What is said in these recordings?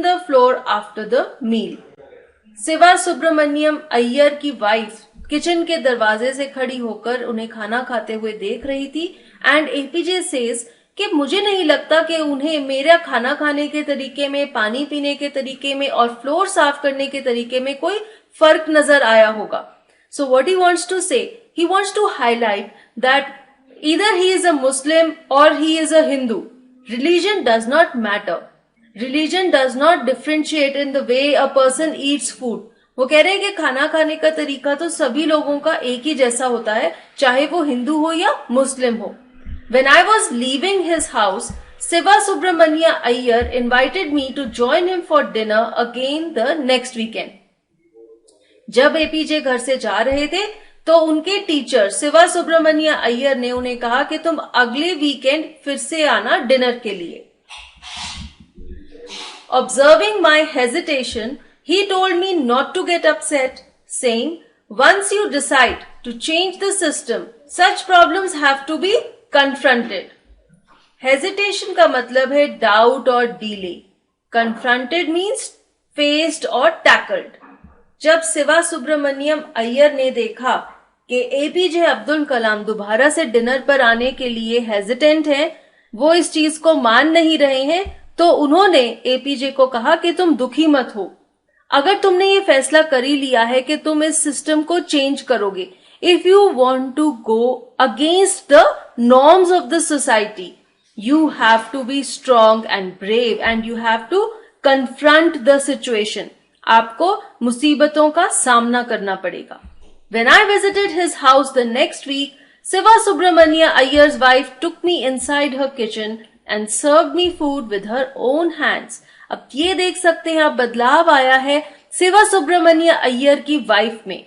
the floor after the meal. Shiva Subramaniam Iyer की wife kitchen के दरवाजे से खड़ी होकर उन्हें खाना खाते हुए देख रही थी एंड एपीजे सेज कि मुझे नहीं लगता कि उन्हें मेरा खाना खाने के तरीके में, पानी पीने के तरीके में और फ्लोर साफ करने के तरीके में कोई फर्क नजर आया होगा. So what he wants to say, he wants to highlight that either he is a Muslim or he is a Hindu. Religion does not matter. Religion does not differentiate in the way a person eats food. वो कह रहे हैं कि खाना खाने का तरीका तो सभी लोगों का एक ही जैसा होता है, चाहे वो हिंदू हो या मुस्लिम हो. When I was leaving his house, Siva Subramania Iyer invited me to join him for dinner again the next weekend. जब एपीजे घर से जा रहे थे तो उनके टीचर शिवा सुब्रमण्य अय्यर ने उन्हें कहा कि तुम अगले वीकेंड फिर से आना डिनर के लिए. Observing my hesitation, he told me not to get upset, saying, once you decide to change the system, such problems have to be confronted. Hesitation का मतलब है doubt और delay. Confronted means faced और tackled. जब शिवा सुब्रमण्यम अय्यर ने देखा कि APJ Abdul Kalam दोबारा से डिनर पर आने के लिए हेजिटेंट हैं, वो इस चीज को मान नहीं रहे हैं, तो उन्होंने एपीजे को कहा कि तुम दुखी मत हो. अगर तुमने ये फैसला कर ही लिया है कि तुम इस सिस्टम को चेंज करोगे, if you want to go against the norms of the society, you have to be strong and brave and you have to confront the situation. आपको मुसीबतों का सामना करना पड़ेगा. When I visited his house the next week, Siva Subramania Iyyer's wife took me inside her kitchen and served me food with her own hands. अब ये देख सकते हैं आप बदलाव आया है शिवा सुब्रमण्य अय्यर की वाइफ में.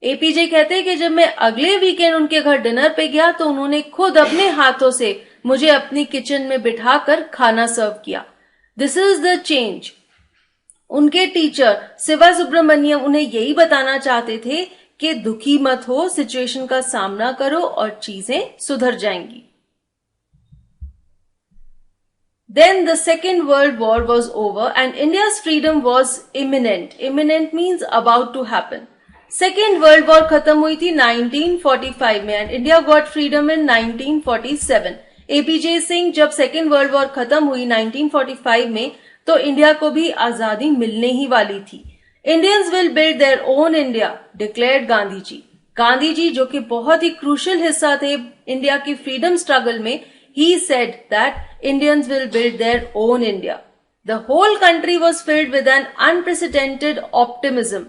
एपीजे कहते हैं कि जब मैं अगले वीकेंड उनके घर डिनर पे गया तो उन्होंने खुद अपने हाथों से मुझे अपनी किचन में बिठाकर खाना सर्व किया. This is the change. उनके टीचर शिवा सुब्रमण्यम उन्हें यही बताना चाहते थे कि दुखी मत हो, सिचुएशन का सामना करो और चीजें सुधर जाएंगी. Then the Second World War was over and India's freedom was imminent. Imminent means about to happen. Second World War खत्म हुई थी 1945 में and India got freedom in 1947. APJ Singh जब सेकेंड वर्ल्ड वॉर खत्म हुई 1945 में तो इंडिया को भी आजादी मिलने ही वाली थी. Indians will build their own India, declared Gandhi ji. Gandhi ji जो कि बहुत ही क्रूशियल हिस्सा थे इंडिया की फ्रीडम स्ट्रगल में, he said that Indians will build their own India. The whole country was filled with an unprecedented optimism.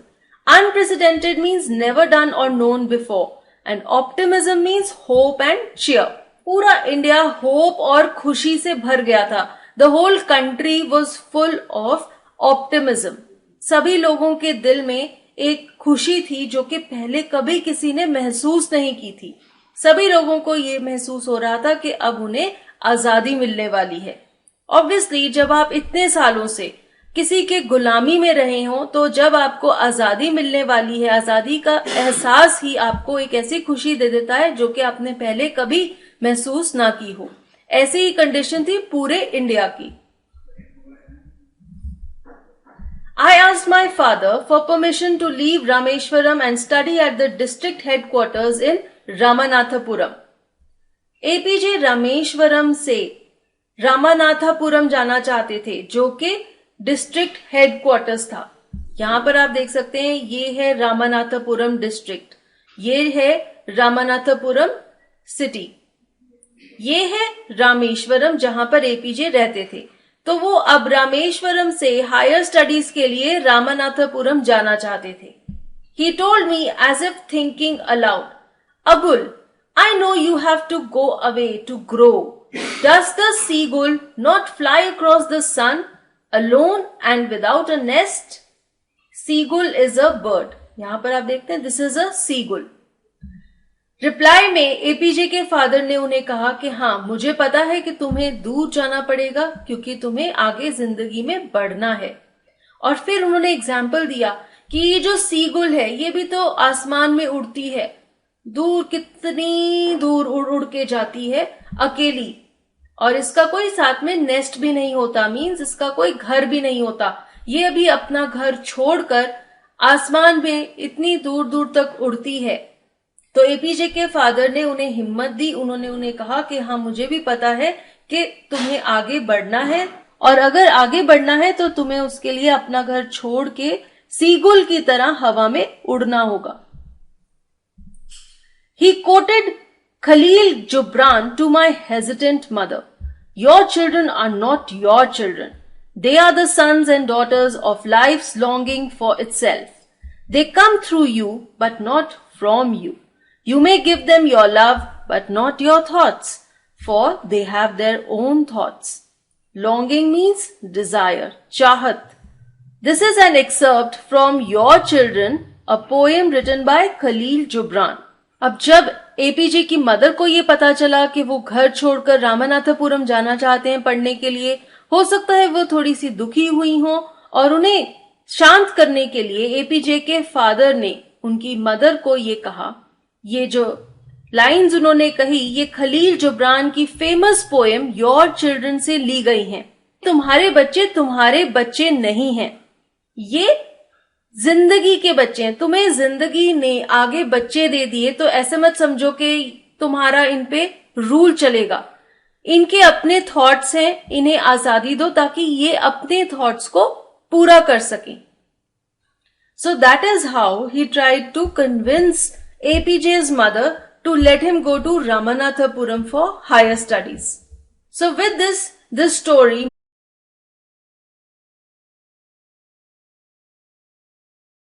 Unprecedented means never done or known before and optimism means hope and cheer. पूरा India hope और खुशी से भर गया था. The whole country was full of optimism. सभी लोगों के दिल में एक खुशी थी जो कि पहले कभी किसी ने महसूस नहीं की थी. सभी लोगों को ये महसूस हो रहा था कि अब उन्हें आजादी मिलने वाली है. ऑब्वियसली जब आप इतने सालों से किसी के गुलामी में रहे हो तो जब आपको आजादी मिलने वाली है, आजादी का एहसास ही आपको एक ऐसी खुशी दे देता है जो कि आपने पहले कभी महसूस ना की हो. ऐसी ही कंडीशन थी पूरे इंडिया की. I asked my father for permission to leave Rameshwaram and study at the district headquarters in Ramanathapuram. APJ Rameswaram से रामानाथपुरम जाना चाहते थे जो कि डिस्ट्रिक्ट हेडक्वार्टर्स था. यहां पर आप देख सकते हैं ये है रामानाथपुरम डिस्ट्रिक्ट, ये है रामानाथपुरम सिटी, ये है रामेश्वरम जहां पर एपीजे रहते थे. तो वो अब रामेश्वरम से हायर स्टडीज के लिए रामानाथपुरम जाना चाहते थे. He told me as if thinking aloud, Abul, I know you have to go away to grow. Does the seagull not fly across the sun alone and without a nest? Seagull is a bird. यहां पर आप देखते हैं this is a seagull. Reply में APJ के father ने उन्हें कहा कि हाँ, मुझे पता है कि तुम्हें दूर जाना पड़ेगा क्योंकि तुम्हें आगे जिंदगी में बढ़ना है. और फिर उन्होंने एग्जाम्पल दिया कि ये जो सीगुल है ये भी तो आसमान में उड़ती है, दूर कितनी दूर उड़ उड़ के जाती है अकेली. और इसका कोई साथ में नेस्ट भी नहीं होता, मीन्स इसका कोई घर भी नहीं होता। ये अभी अपना घर छोड़कर आसमान में इतनी दूर दूर तक उड़ती है। तो एपीजे के फादर ने उन्हें हिम्मत दी। उन्होंने उन्हें कहा कि हाँ, मुझे भी पता है कि तुम्हें आगे बढ़ना है, और अगर आगे बढ़ना है तो तुम्हें उसके लिए अपना घर छोड़ के सीगुल की तरह हवा में उड़ना होगा। He quoted Khalil Gibran to my hesitant mother. Your children are not your children. They are the sons and daughters of life's longing for itself. They come through you, but not from you. You may give them your love, but not your thoughts, for they have their own thoughts. Longing means desire, chahat. This is an excerpt from Your Children, a poem written by Khalil Gibran. अब जब APJ की mother को ये पता चला कि वो घर छोड़कर रामनाथपुरम जाना चाहते हैं पढ़ने के लिए, हो सकता है वो थोड़ी सी दुखी हुई हो, और उन्हें शांत करने के लिए एपीजे के फादर ने उनकी मदर को ये कहा। ये जो लाइंस उन्होंने कही, ये खलील जिब्रान की फेमस पोएम योर चिल्ड्रन से ली गई हैं। तुम्हारे बच्चे नहीं हैं, ये जिंदगी के बच्चे हैं। तुम्हें जिंदगी ने आगे बच्चे दे दिए, तो ऐसे मत समझो कि तुम्हारा इन पे रूल चलेगा। इनके अपने थॉट्स हैं, इन्हें आजादी दो ताकि ये अपने थॉट्स को पूरा कर सकें। So that is how he tried to convince APJ's mother to let him go to Ramanathapuram for higher studies. So with this story